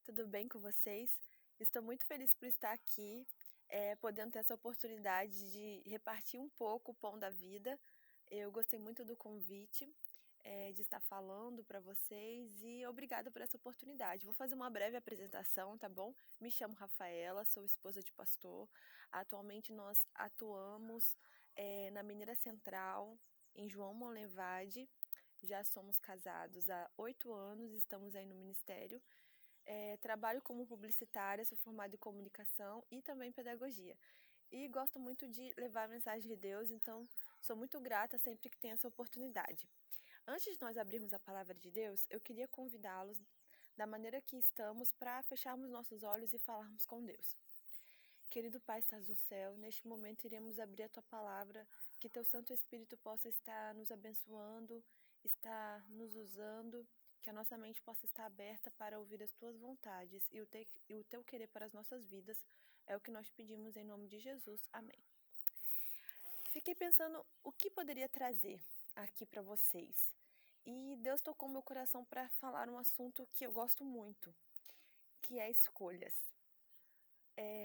tudo bem com vocês? Estou muito feliz por estar aqui, podendo ter essa oportunidade de repartir um pouco o pão da vida. Eu gostei muito do convite, de estar falando para vocês e obrigada por essa oportunidade. Vou fazer uma breve apresentação, tá bom? Me chamo Rafaela, sou esposa de pastor. Atualmente nós atuamos, na Mineira Central, em João Monlevade. Já somos casados há 8 anos, estamos aí no ministério. Trabalho como publicitária, sou formada em comunicação e também pedagogia. E gosto muito de levar a mensagem de Deus, então sou muito grata sempre que tenho essa oportunidade. Antes de nós abrirmos a palavra de Deus, eu queria convidá-los da maneira que estamos para fecharmos nossos olhos e falarmos com Deus. Querido Pai, estás no céu, neste momento iremos abrir a Tua palavra, que Teu Santo Espírito possa estar nos abençoando, estar nos usando, que a nossa mente possa estar aberta para ouvir as Tuas vontades e o Teu querer para as nossas vidas. É o que nós pedimos em nome de Jesus. Amém. Fiquei pensando o que poderia trazer aqui para vocês. E Deus tocou meu coração para falar um assunto que eu gosto muito, que é escolhas.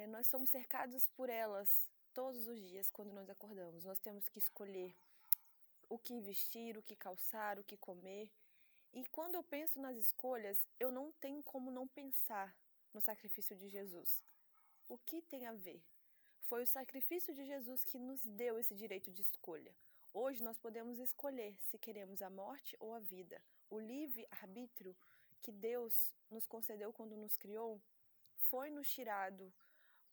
Nós somos cercados por elas todos os dias quando nós acordamos. Nós temos que escolher o que vestir, o que calçar, o que comer. E quando eu penso nas escolhas, eu não tenho como não pensar no sacrifício de Jesus. O que tem a ver? Foi o sacrifício de Jesus que nos deu esse direito de escolha. Hoje nós podemos escolher se queremos a morte ou a vida. O livre-arbítrio que Deus nos concedeu quando nos criou foi nos tirado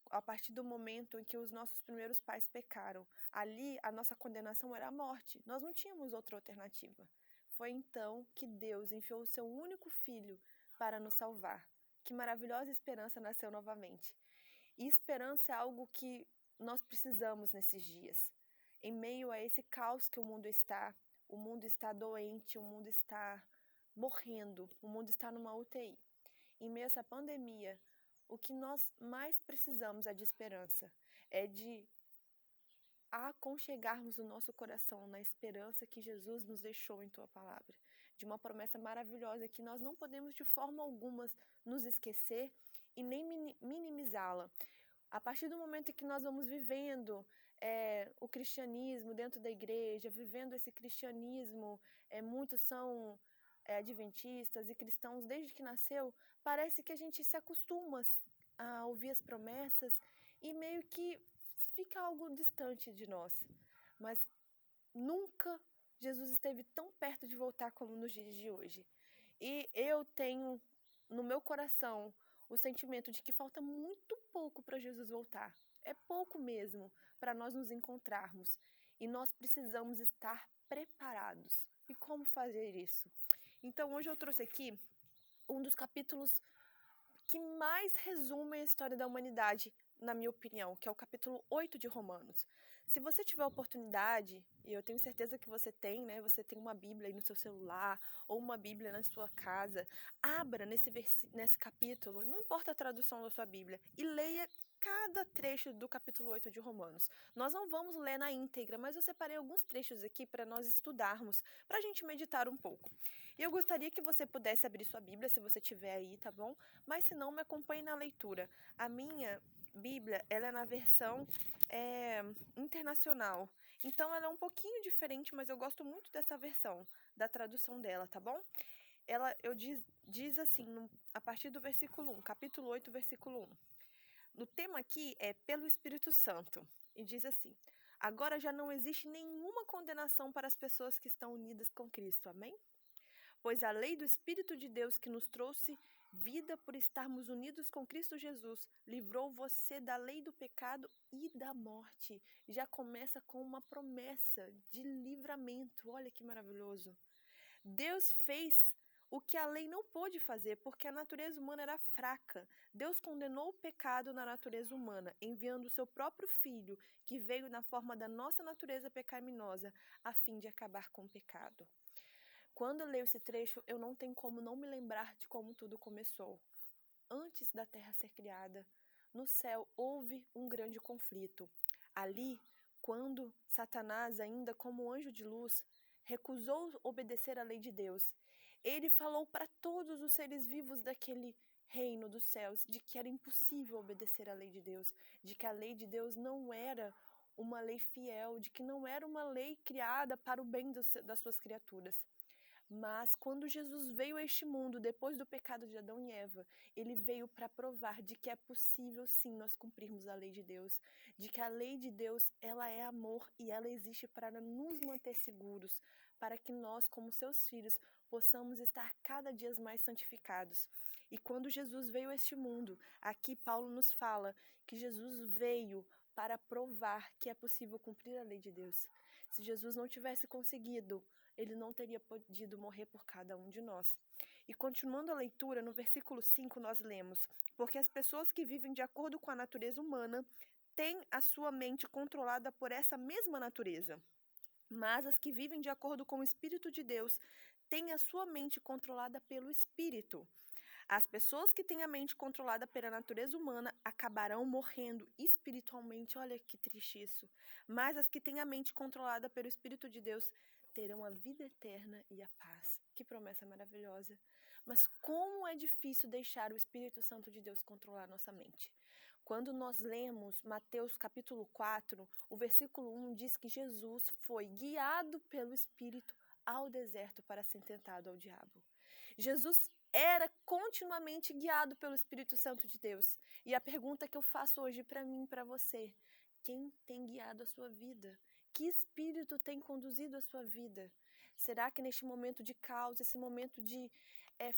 a partir do momento em que os nossos primeiros pais pecaram. Ali, a nossa condenação era a morte. Nós não tínhamos outra alternativa. Foi então que Deus enviou o seu único filho para nos salvar. Que maravilhosa esperança nasceu novamente. E esperança é algo que nós precisamos nesses dias. Em meio a esse caos que o mundo está doente, o mundo está morrendo, o mundo está numa UTI. Em meio a essa pandemia, o que nós mais precisamos é de esperança, é de aconchegarmos o nosso coração na esperança que Jesus nos deixou em Tua palavra, de uma promessa maravilhosa que nós não podemos de forma alguma nos esquecer e nem minimizá-la. A partir do momento em que nós vamos vivendo o cristianismo dentro da igreja, vivendo esse cristianismo, muitos são adventistas e cristãos desde que nasceu, parece que a gente se acostuma a ouvir as promessas e meio que fica algo distante de nós. Mas nunca Jesus esteve tão perto de voltar como nos dias de hoje. E eu tenho no meu coração o sentimento de que falta muito pouco para Jesus voltar. É pouco mesmo para nós nos encontrarmos. E nós precisamos estar preparados. E como fazer isso? Então, hoje eu trouxe aqui um dos capítulos que mais resume a história da humanidade, na minha opinião, que é o capítulo 8 de Romanos. Se você tiver a oportunidade, e eu tenho certeza que você tem, né? Você tem uma Bíblia aí no seu celular, ou uma Bíblia na sua casa, abra nesse capítulo, não importa a tradução da sua Bíblia, e leia cada trecho do capítulo 8 de Romanos. Nós não vamos ler na íntegra, mas eu separei alguns trechos aqui para nós estudarmos, para a gente meditar um pouco. E eu gostaria que você pudesse abrir sua Bíblia, se você tiver aí, tá bom? Mas se não, me acompanhe na leitura. A minha Bíblia, ela é na versão internacional. Então, ela é um pouquinho diferente, mas eu gosto muito dessa versão, da tradução dela, tá bom? Diz assim, a partir do versículo 1, capítulo 8, versículo 1. O tema aqui é pelo Espírito Santo. E diz assim: agora já não existe nenhuma condenação para as pessoas que estão unidas com Cristo. Amém? Pois a lei do Espírito de Deus que nos trouxe vida por estarmos unidos com Cristo Jesus livrou você da lei do pecado e da morte. Já começa com uma promessa de livramento. Olha que maravilhoso. Deus fez o que a lei não pôde fazer, porque a natureza humana era fraca. Deus condenou o pecado na natureza humana, enviando o seu próprio Filho, que veio na forma da nossa natureza pecaminosa, a fim de acabar com o pecado. Quando eu leio esse trecho, eu não tenho como não me lembrar de como tudo começou. Antes da terra ser criada, no céu houve um grande conflito. Ali, quando Satanás, ainda como anjo de luz, recusou obedecer à lei de Deus, ele falou para todos os seres vivos daquele reino dos céus, de que era impossível obedecer à lei de Deus, de que a lei de Deus não era uma lei fiel, de que não era uma lei criada para o bem das suas criaturas. Mas quando Jesus veio a este mundo, depois do pecado de Adão e Eva, ele veio para provar de que é possível sim nós cumprirmos a lei de Deus, de que a lei de Deus, ela é amor e ela existe para nos manter seguros, para que nós, como seus filhos, possamos estar cada dia mais santificados. E quando Jesus veio a este mundo, aqui Paulo nos fala que Jesus veio para provar que é possível cumprir a lei de Deus. Se Jesus não tivesse conseguido, ele não teria podido morrer por cada um de nós. E continuando a leitura, no versículo 5 nós lemos: porque as pessoas que vivem de acordo com a natureza humana têm a sua mente controlada por essa mesma natureza. Mas as que vivem de acordo com o Espírito de Deus têm a sua mente controlada pelo Espírito. As pessoas que têm a mente controlada pela natureza humana acabarão morrendo espiritualmente. Olha que triste isso. Mas as que têm a mente controlada pelo Espírito de Deus terão a vida eterna e a paz. Que promessa maravilhosa. Mas como é difícil deixar o Espírito Santo de Deus controlar nossa mente. Quando nós lemos Mateus capítulo 4, o versículo 1 diz que Jesus foi guiado pelo Espírito ao deserto para ser tentado ao diabo. Jesus era continuamente guiado pelo Espírito Santo de Deus. E a pergunta que eu faço hoje para mim e para você: quem tem guiado a sua vida? Que espírito tem conduzido a sua vida? Será que neste momento de caos, esse momento de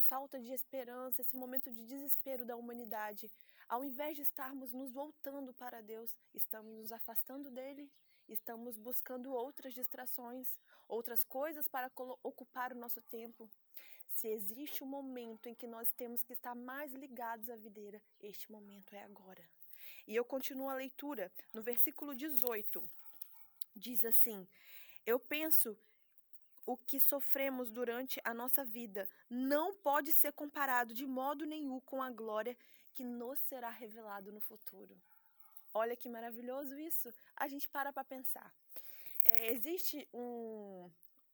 falta de esperança, esse momento de desespero da humanidade, ao invés de estarmos nos voltando para Deus, estamos nos afastando dele? Estamos buscando outras distrações, outras coisas para ocupar o nosso tempo? Se existe um momento em que nós temos que estar mais ligados à videira, este momento é agora. E eu continuo a leitura. No versículo 18, diz assim: eu penso o que sofremos durante a nossa vida não pode ser comparado de modo nenhum com a glória que nos será revelado no futuro. Olha que maravilhoso isso. A gente para pensar. Existe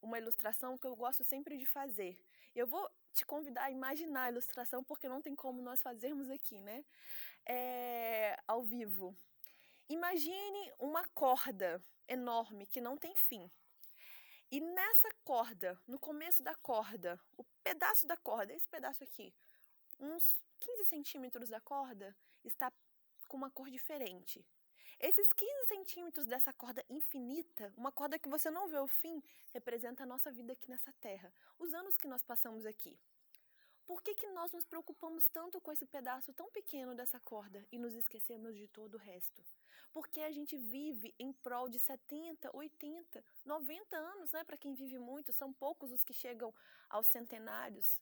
uma ilustração que eu gosto sempre de fazer. Eu vou te convidar a imaginar a ilustração, porque não tem como nós fazermos aqui, né? Ao vivo. Imagine uma corda enorme que não tem fim. E nessa corda, no começo da corda, o pedaço da corda, esse pedaço aqui, uns 15 centímetros da corda, está com uma cor diferente. Esses 15 centímetros dessa corda infinita, uma corda que você não vê o fim, representa a nossa vida aqui nessa terra, os anos que nós passamos aqui. Por que nós nos preocupamos tanto com esse pedaço tão pequeno dessa corda e nos esquecemos de todo o resto? Porque a gente vive em prol de 70, 80, 90 anos, né? Para quem vive muito, são poucos os que chegam aos centenários.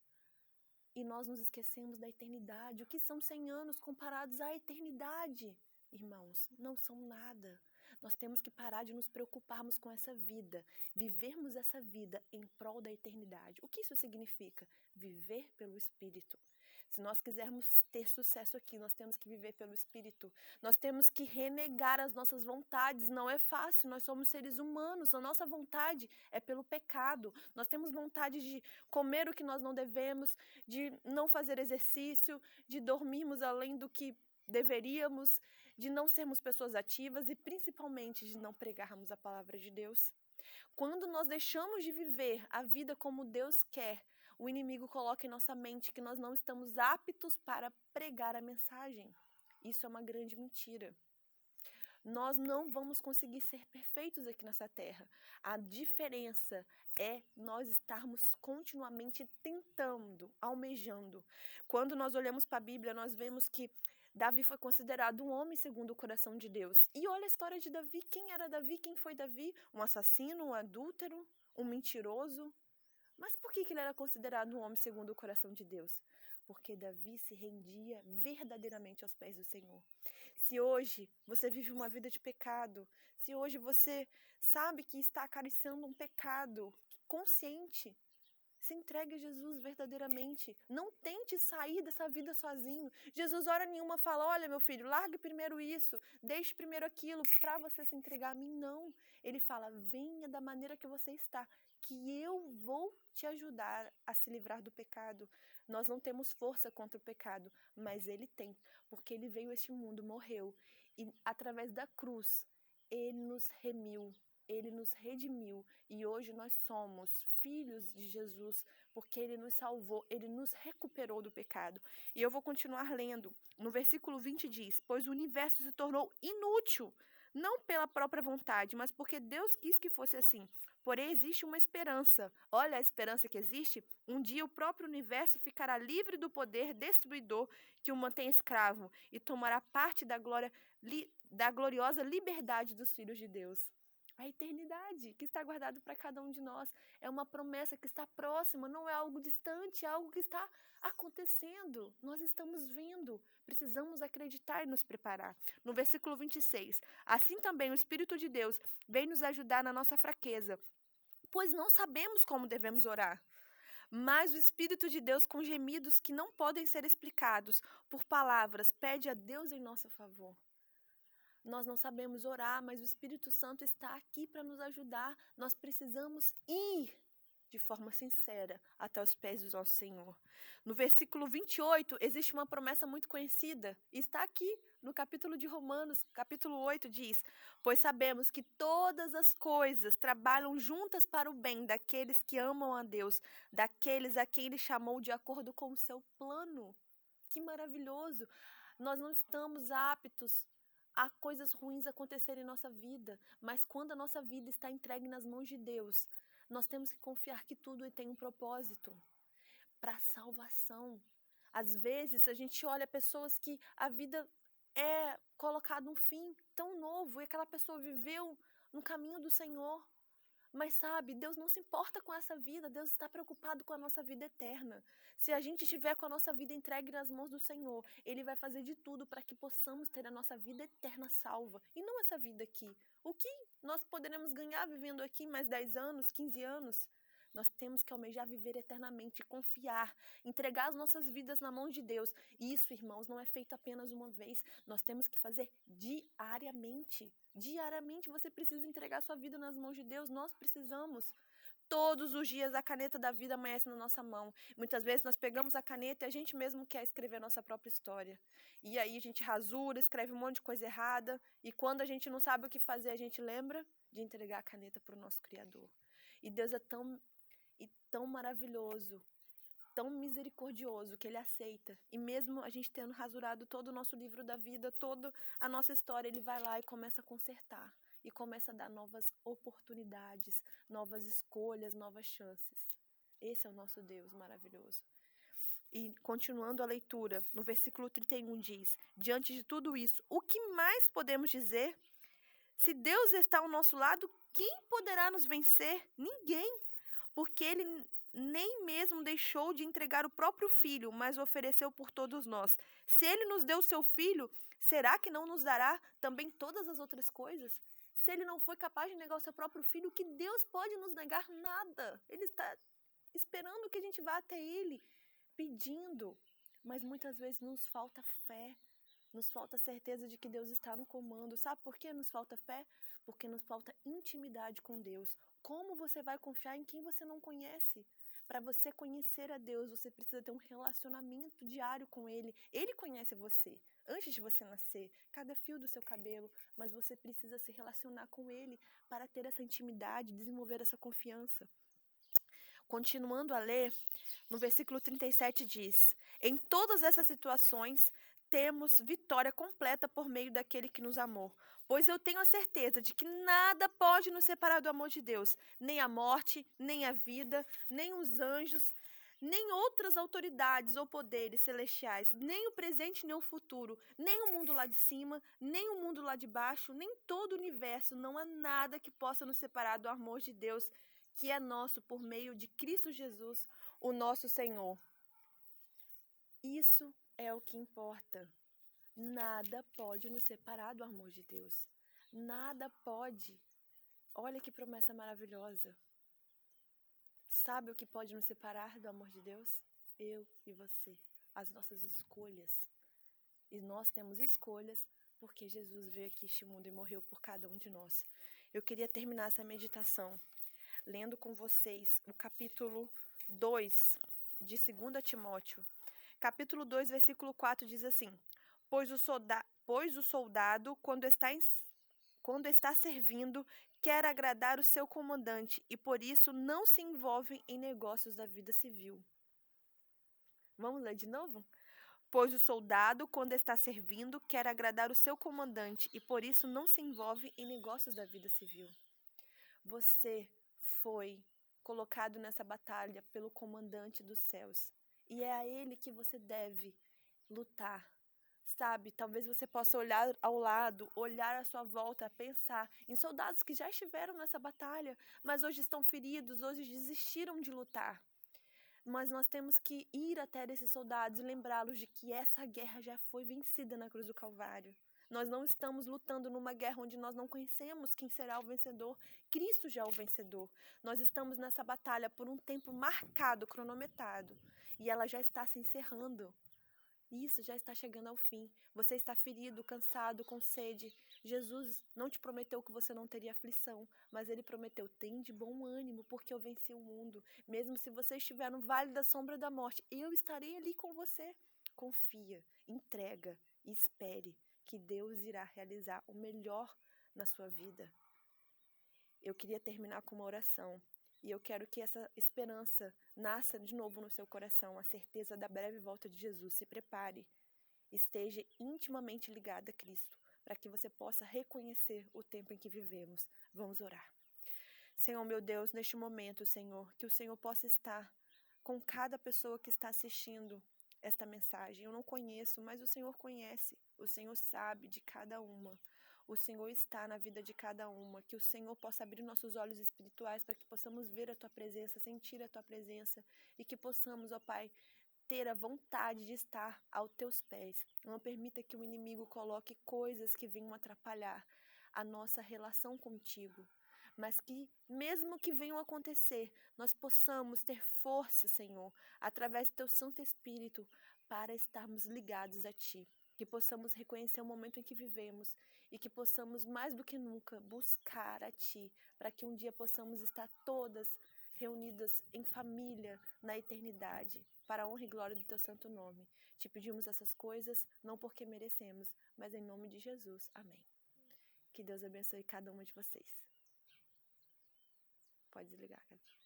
E nós nos esquecemos da eternidade. O que são 100 anos comparados à eternidade? Irmãos, não são nada. Nós temos que parar de nos preocuparmos com essa vida, vivermos essa vida em prol da eternidade. O que isso significa? Viver pelo Espírito. Se nós quisermos ter sucesso aqui, nós temos que viver pelo Espírito. Nós temos que renegar as nossas vontades. Não é fácil, nós somos seres humanos. A nossa vontade é pelo pecado. Nós temos vontade de comer o que nós não devemos, de não fazer exercício, de dormirmos além do que deveríamos, de não sermos pessoas ativas e principalmente de não pregarmos a palavra de Deus. Quando nós deixamos de viver a vida como Deus quer, o inimigo coloca em nossa mente que nós não estamos aptos para pregar a mensagem. Isso é uma grande mentira. Nós não vamos conseguir ser perfeitos aqui nessa terra. A diferença é nós estarmos continuamente tentando, almejando. Quando nós olhamos para a Bíblia, nós vemos que Davi foi considerado um homem segundo o coração de Deus. E olha a história de Davi. Quem era Davi? Quem foi Davi? Um assassino, um adúltero, um mentiroso? Mas por que ele era considerado um homem segundo o coração de Deus? Porque Davi se rendia verdadeiramente aos pés do Senhor. Se hoje você vive uma vida de pecado, se hoje você sabe que está acariciando um pecado consciente, se entregue a Jesus verdadeiramente. Não tente sair dessa vida sozinho. Jesus, hora nenhuma, fala: olha, meu filho, largue primeiro isso, deixe primeiro aquilo para você se entregar a mim. Não. Ele fala: venha da maneira que você está, que eu vou te ajudar a se livrar do pecado. Nós não temos força contra o pecado, mas ele tem, porque ele veio a este mundo, morreu, e através da cruz, ele nos remiu, ele nos redimiu, e hoje nós somos filhos de Jesus, porque ele nos salvou, ele nos recuperou do pecado. E eu vou continuar lendo. No versículo 20 diz: pois o universo se tornou inútil, não pela própria vontade, mas porque Deus quis que fosse assim. Porém, existe uma esperança. Olha a esperança que existe. Um dia o próprio universo ficará livre do poder destruidor que o mantém escravo e tomará parte da gloriosa liberdade dos filhos de Deus. A eternidade que está guardada para cada um de nós é uma promessa que está próxima, não é algo distante, é algo que está acontecendo. Nós estamos vendo, precisamos acreditar e nos preparar. No versículo 26, assim também o Espírito de Deus vem nos ajudar na nossa fraqueza, pois não sabemos como devemos orar. Mas o Espírito de Deus, com gemidos que não podem ser explicados por palavras, pede a Deus em nosso favor. Nós não sabemos orar, mas o Espírito Santo está aqui para nos ajudar. Nós precisamos ir de forma sincera até os pés do nosso Senhor. No versículo 28, existe uma promessa muito conhecida. Está aqui no capítulo de Romanos, capítulo 8, diz: pois sabemos que todas as coisas trabalham juntas para o bem daqueles que amam a Deus, daqueles a quem Ele chamou de acordo com o seu plano. Que maravilhoso! Nós não estamos aptos a coisas ruins acontecerem em nossa vida, mas quando a nossa vida está entregue nas mãos de Deus, nós temos que confiar que tudo tem um propósito para salvação. Às vezes a gente olha pessoas que a vida é colocada um fim tão novo e aquela pessoa viveu no caminho do Senhor. Mas sabe, Deus não se importa com essa vida, Deus está preocupado com a nossa vida eterna. Se a gente estiver com a nossa vida entregue nas mãos do Senhor, Ele vai fazer de tudo para que possamos ter a nossa vida eterna salva. E não essa vida aqui. O que nós poderemos ganhar vivendo aqui mais 10 anos, 15 anos? Nós temos que almejar viver eternamente, confiar, entregar as nossas vidas na mão de Deus. E isso, irmãos, não é feito apenas uma vez. Nós temos que fazer diariamente. Diariamente você precisa entregar sua vida nas mãos de Deus. Nós precisamos. Todos os dias a caneta da vida amanhece na nossa mão. Muitas vezes nós pegamos a caneta e a gente mesmo quer escrever a nossa própria história. E aí a gente rasura, escreve um monte de coisa errada. E quando a gente não sabe o que fazer, a gente lembra de entregar a caneta para o nosso Criador. E Deus é tão maravilhoso, tão misericordioso que Ele aceita. E mesmo a gente tendo rasurado todo o nosso livro da vida, toda a nossa história, Ele vai lá e começa a consertar. E começa a dar novas oportunidades, novas escolhas, novas chances. Esse é o nosso Deus maravilhoso. E continuando a leitura, no versículo 31 diz: diante de tudo isso, o que mais podemos dizer? Se Deus está ao nosso lado, quem poderá nos vencer? Ninguém. Porque Ele nem mesmo deixou de entregar o próprio Filho, mas o ofereceu por todos nós. Se Ele nos deu o seu Filho, será que não nos dará também todas as outras coisas? Se Ele não foi capaz de negar o seu próprio Filho, que Deus pode nos negar? Nada. Ele está esperando que a gente vá até Ele, pedindo. Mas muitas vezes nos falta fé. Nos falta certeza de que Deus está no comando. Sabe por que nos falta fé? Porque nos falta intimidade com Deus. Como você vai confiar em quem você não conhece? Para você conhecer a Deus, você precisa ter um relacionamento diário com Ele. Ele conhece você antes de você nascer, cada fio do seu cabelo, mas você precisa se relacionar com Ele para ter essa intimidade, desenvolver essa confiança. Continuando a ler, no versículo 37 diz: em todas essas situações, temos vitória completa por meio daquele que nos amou. Pois eu tenho a certeza de que nada pode nos separar do amor de Deus, nem a morte, nem a vida, nem os anjos, nem outras autoridades ou poderes celestiais, nem o presente, nem o futuro, nem o mundo lá de cima, nem o mundo lá de baixo, nem todo o universo. Não há nada que possa nos separar do amor de Deus, que é nosso por meio de Cristo Jesus, o nosso Senhor. Isso é o que importa. Nada pode nos separar do amor de Deus. Nada pode. Olha que promessa maravilhosa. Sabe o que pode nos separar do amor de Deus? Eu e você. As nossas escolhas. E nós temos escolhas porque Jesus veio aqui este mundo e morreu por cada um de nós. Eu queria terminar essa meditação lendo com vocês o capítulo 2 de 2 Timóteo. Capítulo 2, versículo 4 diz assim: Pois o soldado, quando está servindo, quer agradar o seu comandante e por isso não se envolve em negócios da vida civil. Vamos ler de novo? Pois o soldado, quando está servindo, quer agradar o seu comandante e por isso não se envolve em negócios da vida civil. Você foi colocado nessa batalha pelo comandante dos céus e é a ele que você deve lutar. Sabe, talvez você possa olhar ao lado, olhar à sua volta, pensar em soldados que já estiveram nessa batalha, mas hoje estão feridos, hoje desistiram de lutar. Mas nós temos que ir até esses soldados e lembrá-los de que essa guerra já foi vencida na cruz do Calvário. Nós não estamos lutando numa guerra onde nós não conhecemos quem será o vencedor. Cristo já é o vencedor. Nós estamos nessa batalha por um tempo marcado, cronometrado, e ela já está se encerrando. Isso já está chegando ao fim. Você está ferido, cansado, com sede. Jesus não te prometeu que você não teria aflição, mas ele prometeu: tem de bom ânimo, porque eu venci o mundo. Mesmo se você estiver no vale da sombra da morte, eu estarei ali com você. Confia, entrega e espere que Deus irá realizar o melhor na sua vida. Eu queria terminar com uma oração. E eu quero que essa esperança nasça de novo no seu coração, a certeza da breve volta de Jesus. Se prepare, esteja intimamente ligado a Cristo, para que você possa reconhecer o tempo em que vivemos. Vamos orar. Senhor, meu Deus, neste momento, Senhor, que o Senhor possa estar com cada pessoa que está assistindo esta mensagem. Eu não conheço, mas o Senhor conhece, o Senhor sabe de cada uma. O Senhor está na vida de cada uma, que o Senhor possa abrir nossos olhos espirituais para que possamos ver a Tua presença, sentir a Tua presença e que possamos, ó Pai, ter a vontade de estar aos Teus pés. Não permita que o inimigo coloque coisas que venham atrapalhar a nossa relação contigo, mas que, mesmo que venham acontecer, nós possamos ter força, Senhor, através do Teu Santo Espírito, para estarmos ligados a Ti. Que possamos reconhecer o momento em que vivemos e que possamos, mais do que nunca, buscar a Ti, para que um dia possamos estar todas reunidas em família na eternidade, para a honra e glória do Teu santo nome. Te pedimos essas coisas, não porque merecemos, mas em nome de Jesus. Amém. Que Deus abençoe cada uma de vocês. Pode desligar, cara.